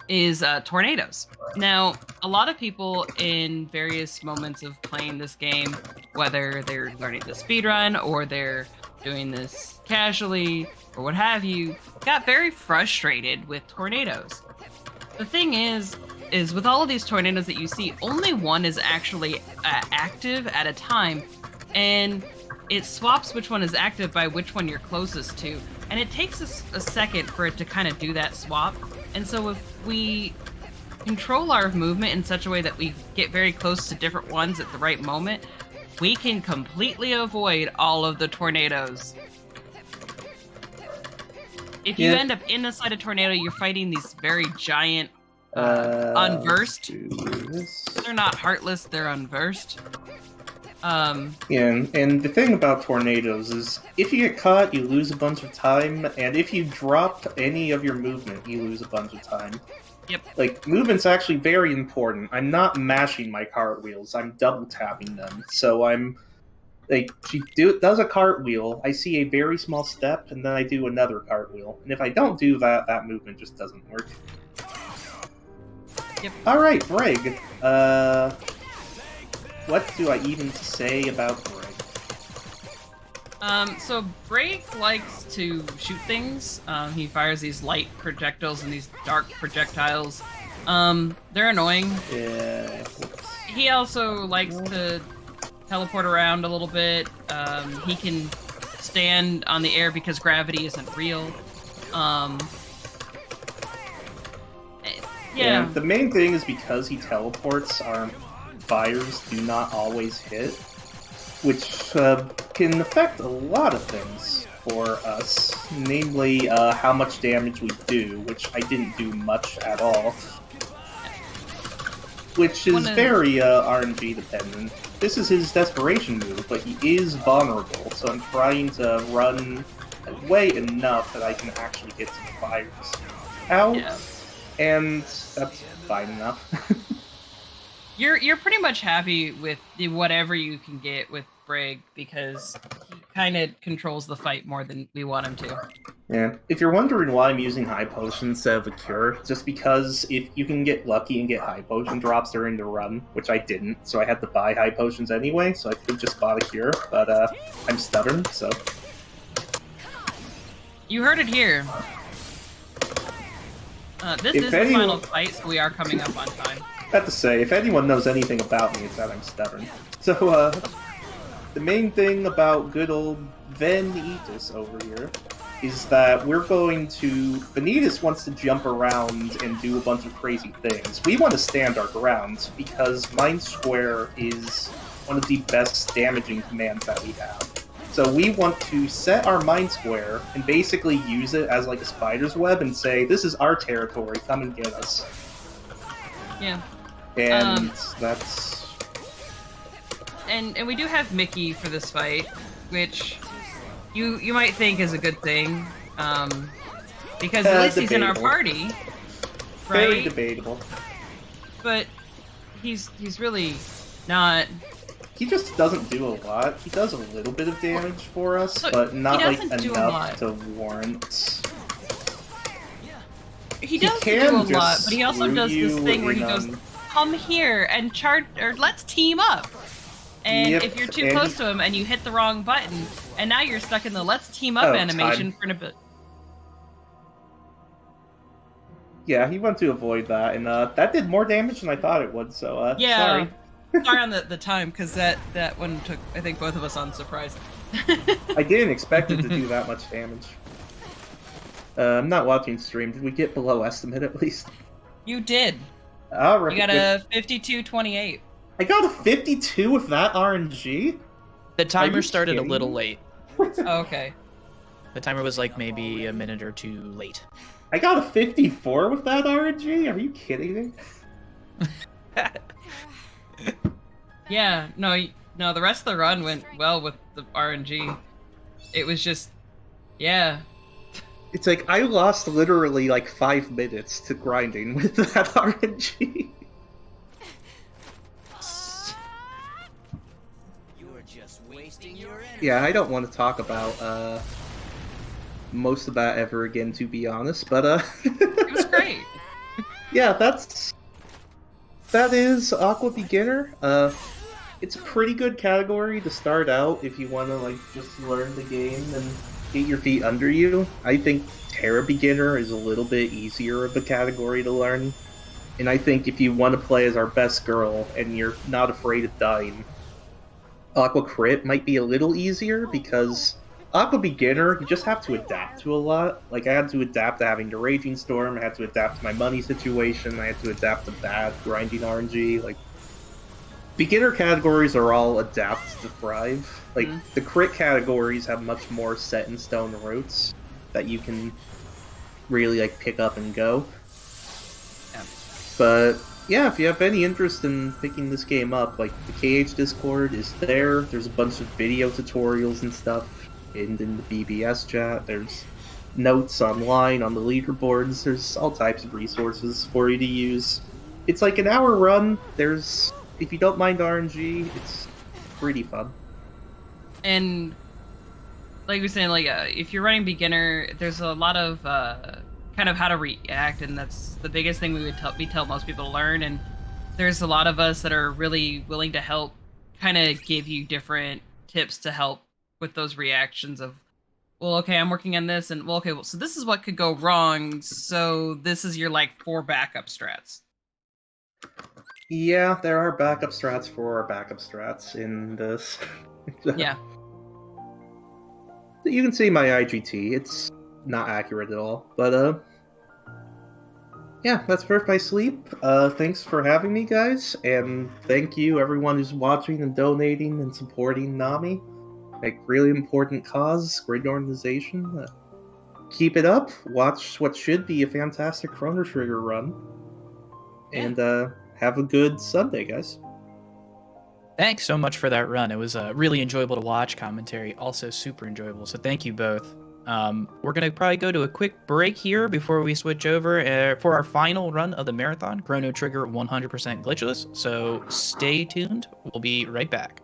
is tornadoes. Now, a lot of people in various moments of playing this game, whether they're learning the speedrun or they're doing this casually or what have you, got very frustrated with tornadoes. The thing is with all of these tornadoes that you see, only one is actually active at a time, and it swaps which one is active by which one you're closest to, and it takes a second for it to kind of do that swap. And so if we control our movement in such a way that we get very close to different ones at the right moment, we can completely avoid all of the tornadoes. If you end up inside a tornado, you're fighting these very giant unversed. They're not heartless, they're unversed. Yeah, and the thing about tornadoes is, if you get caught, you lose a bunch of time, and if you drop any of your movement, you lose a bunch of time. Yep. Like, movement's actually very important. I'm not mashing my cartwheels, I'm double tapping them. So I'm, like, she does a cartwheel, I see a very small step, and then I do another cartwheel. And if I don't do that, that movement just doesn't work. Yep. Alright, Brig. What do I even say about Brig? So Brig likes to shoot things. He fires these light projectiles and these dark projectiles. They're annoying. Yeah. He also likes to teleport around a little bit. He can stand on the air because gravity isn't real. Yeah. The main thing is because he teleports, our fires do not always hit, which can affect a lot of things for us, namely how much damage we do, which I didn't do much at all, which is very RNG dependent. This is his desperation move, but he is vulnerable, so I'm trying to run away enough that I can actually get some fires out. Yeah. And that's fine enough. You're pretty much happy with whatever you can get with Brig, because he kind of controls the fight more than we want him to. Yeah. If you're wondering why I'm using high potion instead of a cure, just because if you can get lucky and get high potion drops during the run, which I didn't, so I had to buy high potions anyway, so I could just bought a cure, but I'm stubborn, so... You heard it here. This is the final fight, so we are coming up on time. I have to say, if anyone knows anything about me, it's that I'm stubborn. So, the main thing about good old Vanitas over here is that we're going to... Vanitas wants to jump around and do a bunch of crazy things. We want to stand our ground, because Mind Square is one of the best damaging commands that we have. So we want to set our Mind Square and basically use it as like a spider's web and say, this is our territory, come and get us. Yeah. And that's... And we do have Mickey for this fight, which you might think is a good thing, because at least he's in our debatable. party, Very right? debatable. But he's really not. He just doesn't do a lot. He does a little bit of damage for us, Look, but not he like doesn't do a enough lot. to warrant. He does can do a just lot, but he also screw does this you thing where he in, goes, "Come here and charge, or let's team up." And Yep, if you're too and close to him and you hit the wrong button, and now you're stuck in the "let's team up" Oh, animation time. for a bit. Yeah, he went to avoid that, and that did more damage than I thought it would. So Yeah. sorry. Sorry on the time, because that one took, I think, both of us on surprise. I didn't expect it to do that much damage. I'm not watching stream. Did we get below estimate at least? You did. All right. You got a 52-28. I got a 52 with that RNG. The timer you started a kidding little me? late. Oh, okay. The timer was like maybe a minute or two late. I got a 54 with that RNG. Are you kidding me? Yeah, no, the rest of the run went well with the RNG. It was just, yeah. It's like I lost literally like 5 minutes to grinding with that RNG. You're just wasting your energy. Yeah, I don't want to talk about most of that ever again, to be honest. But It was great. yeah, that is Aqua Beginner. It's a pretty good category to start out if you want to like just learn the game and get your feet under you. I think Terra Beginner is a little bit easier of a category to learn. And I think if you want to play as our best girl and you're not afraid of dying, Aqua Crit might be a little easier because Aqua Beginner, you just have to adapt to a lot. Like, I had to adapt to having the Raging Storm, I had to adapt to my money situation, I had to adapt to bad grinding RNG. Like, beginner categories are all adapt to thrive. Like, the crit categories have much more set-in-stone routes that you can really, like, pick up and go. Yeah. But, yeah, if you have any interest in picking this game up, like, the KH Discord is there. There's a bunch of video tutorials and stuff in the BBS chat. There's notes online on the leaderboards. There's all types of resources for you to use. It's like an hour run. If you don't mind RNG, it's pretty fun. And like we were saying, like if you're running beginner, there's a lot of kind of how to react, and that's the biggest thing we tell most people to learn. And there's a lot of us that are really willing to help, kind of give you different tips to help with those reactions of, well, okay, I'm working on this, and well, okay, well, so this is what could go wrong. So this is your like 4 backup strats. Yeah, there are backup strats for our backup strats in this. Yeah. You can see my IGT. It's not accurate at all. But, yeah, that's Birth by Sleep. Thanks for having me, guys. And thank you, everyone who's watching and donating and supporting NAMI. Like, really important cause, great organization. Keep it up. Watch what should be a fantastic Chrono Trigger run. Yeah. And, have a good Sunday, guys. Thanks so much for that run. It was really enjoyable to watch. Commentary also super enjoyable. So thank you both. We're going to probably go to a quick break here before we switch over for our final run of the marathon, Chrono Trigger 100% glitchless. So stay tuned. We'll be right back.